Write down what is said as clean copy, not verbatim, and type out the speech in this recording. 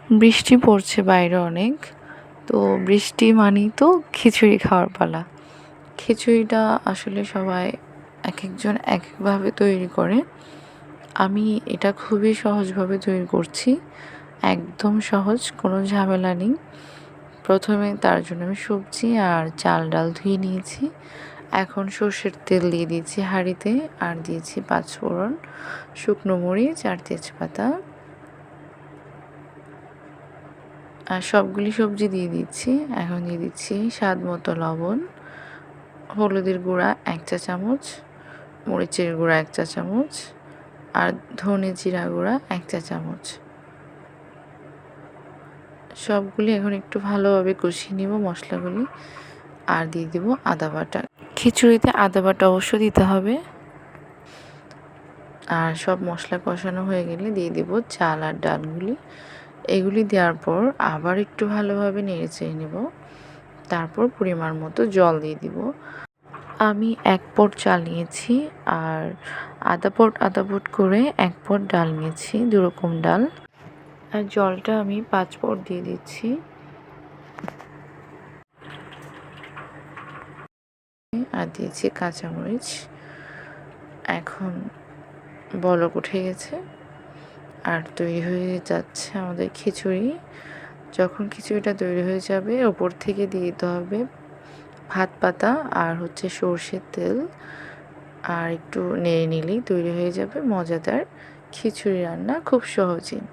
বৃষ্টি পড়ছে বাইরে অনেক, তো বৃষ্টি মানেই তো খিচুড়ি খাওয়ার পালা। খিচুড়িটা আসলে সবাই এক একজন এক একভাবে তৈরি করে। আমি এটা খুবই সহজভাবে তৈরি করছি, একদম সহজ, কোনো ঝামেলা নেই। প্রথমে তার জন্য আমি সবজি আর চাল ডাল ধুয়ে নিয়েছি। এখন সর্ষের তেল দিয়ে দিয়েছি হাঁড়িতে, আর দিয়েছি পাঁচফোড়ন, শুকনো মরিচ আর তেজপাতা, আর সবগুলি সবজি দিয়ে দিচ্ছি। এখন দিয়ে দিচ্ছি স্বাদ মতো লবণ, হলুদের গুঁড়া 1 চা চামচ, মরিচের গুঁড়া 1 চা চামচ, আর ধনে জিরা গুঁড়া 1 চা চামচ। সবগুলি এখন একটু ভালোভাবে কষিয়ে নিব মশলাগুলি, আর দিয়ে দিব আদা বাটা। খিচুড়িতে আদা বাটা অবশ্য দিতে হবে। আর সব মশলা কষানো হয়ে গেলে দিয়ে দিব চাল আর ডালগুলি। এগুলি দেওয়ার পর আবার একটু ভালোভাবে নেড়ে চেড়ে নেব। তারপর পরিমাণ মতো জল দিয়ে দিব। আমি 1 পট চাল নিয়েছি, আর আধা পট করে 1 পট ডাল নিয়েছি, দুরকম ডাল। আর জলটা আমি 5 পট দিয়ে দিচ্ছি। আর দিয়েছি কাঁচামরিচ। এখন বলক উঠে গেছে আর তৈরি হয়ে যাচ্ছে আমাদের খিচুড়ি। যখন খিচুড়িটা তৈরি হয়ে যাবে, ওপর থেকে দিয়ে দিতে হবে ভাত পাতা আর সর্ষের তেল, আর একটু নেড়ে নিলেই তৈরি হয়ে যাবে মজাদার খিচুড়ি রান্না, খুব সহজেই।